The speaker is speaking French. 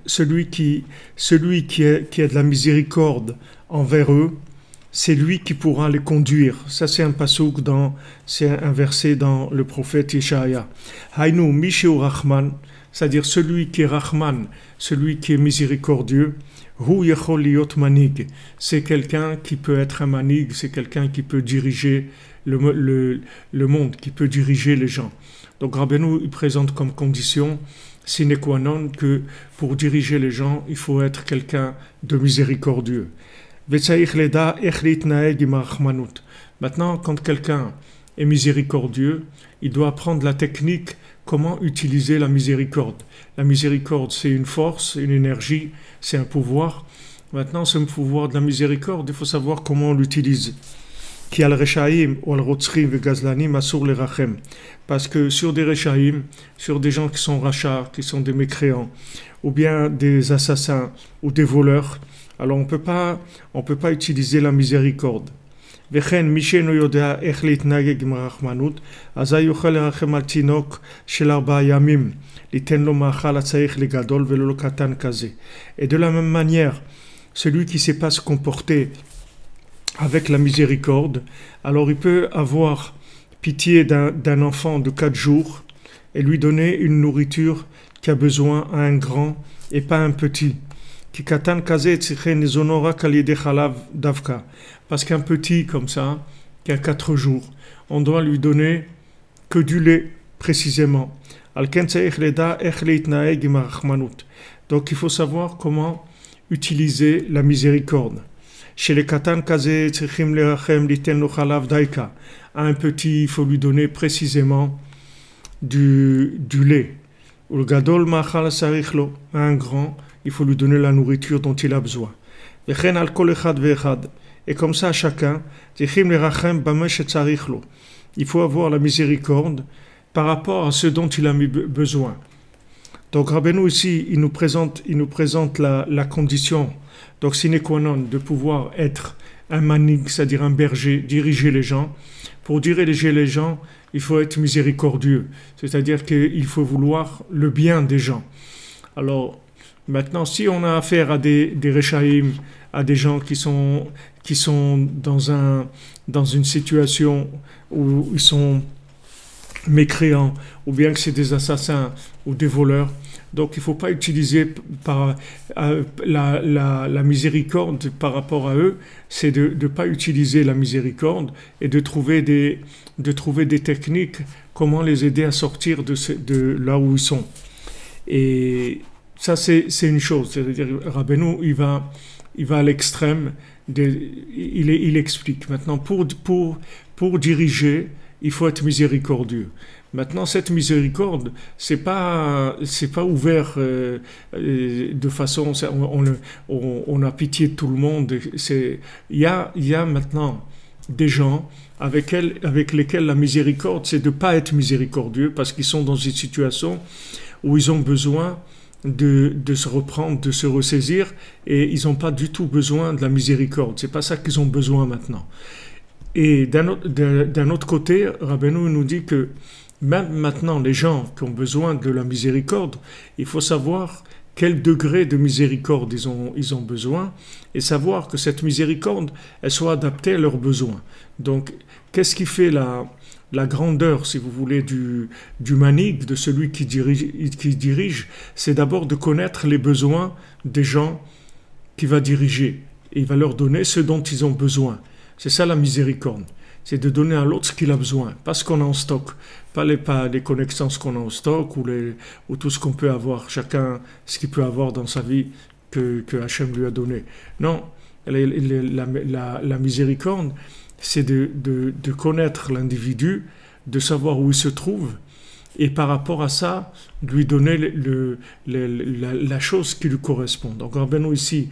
Celui qui a de la miséricorde envers eux, c'est lui qui pourra les conduire. Ça, c'est un pasouk c'est un verset dans le prophète Yeshaya. Hainu Misheu Rahman, c'est-à-dire celui qui est Rahman, celui qui est miséricordieux. Hu yechol liot manig, c'est quelqu'un qui peut être un manig, c'est quelqu'un qui peut diriger le monde, qui peut diriger les gens. Donc Rabbeinu il présente comme condition sine qua non que pour diriger les gens, il faut être quelqu'un de miséricordieux. Maintenant, quand quelqu'un est miséricordieux, il doit apprendre la technique, comment utiliser la miséricorde. La miséricorde, c'est une force, une énergie, c'est un pouvoir. Maintenant, ce pouvoir de la miséricorde, il faut savoir comment on l'utilise. Parce que sur des rechaïm, sur des gens qui sont rachats, qui sont des mécréants, ou bien des assassins, ou des voleurs, alors on peut pas utiliser la miséricorde. וכן מי שאינו יודע איך להתנהג עם רחמנות, אזי יוכל לרחם על תינוק של 4 ימים, ליתן לו מאכל הצריך לגדול ולא לקטן כזה. Et de la même manière, celui qui ne sait pas se comporter avec la miséricorde, alors il peut avoir pitié d'un enfant de 4 jours et lui donner une nourriture qui a besoin à un grand et pas un petit. Parce qu'un petit comme ça, qui a 4 jours, on doit lui donner que du lait, précisément. Donc il faut savoir comment utiliser la miséricorde. Chez les katan kaze tzrichim lerachem liten lo chalav daika. À un petit, il faut lui donner précisément du lait. Ou le gadol machal sarichlo. À un grand, il faut lui donner la nourriture dont il a besoin. Vechen al kol echad ve'echad. Et comme ça, chacun, tzrichim lerachem bamesh tzarichlo. Il faut avoir la miséricorde par rapport à ce dont il a besoin. Donc Rabbeinu ici, il nous présente la condition, donc sine qua non, de pouvoir être un manig, c'est-à-dire un berger, diriger les gens. Pour diriger les gens, il faut être miséricordieux, c'est-à-dire qu'il faut vouloir le bien des gens. Alors maintenant, si on a affaire à des rechaïm, à des gens qui sont dans une situation où ils sont mécréants, ou bien que c'est des assassins ou des voleurs, donc il ne faut pas utiliser la miséricorde par rapport à eux, c'est de ne pas utiliser la miséricorde et de trouver des techniques, comment les aider à sortir de là où ils sont. Et ça c'est une chose, c'est-à-dire Rabbeinu il va à l'extrême, il explique. Maintenant pour diriger, il faut être miséricordieux. Maintenant, cette miséricorde, c'est pas ouvert de façon, on a pitié de tout le monde. Il y a maintenant des gens avec lesquels la miséricorde, c'est de pas être miséricordieux parce qu'ils sont dans une situation où ils ont besoin de se reprendre, de se ressaisir, et ils n'ont pas du tout besoin de la miséricorde. C'est pas ça qu'ils ont besoin maintenant. Et d'un autre côté, Rabbeinu nous dit que même maintenant, les gens qui ont besoin de la miséricorde, il faut savoir quel degré de miséricorde ils ont besoin, et savoir que cette miséricorde, elle soit adaptée à leurs besoins. Donc, qu'est-ce qui fait la grandeur, si vous voulez, du manig, de celui qui dirige, c'est d'abord de connaître les besoins des gens qu'il va diriger. Et il va leur donner ce dont ils ont besoin. C'est ça la miséricorde. C'est de donner à l'autre ce qu'il a besoin, pas ce qu'on a en stock, pas les connaissances qu'on a en stock ou tout ce qu'on peut avoir, chacun ce qu'il peut avoir dans sa vie que Hachem lui a donné. Non, la miséricorde, c'est de connaître l'individu, de savoir où il se trouve, et par rapport à ça, lui donner la chose qui lui correspond. Donc Rabbeinu ici,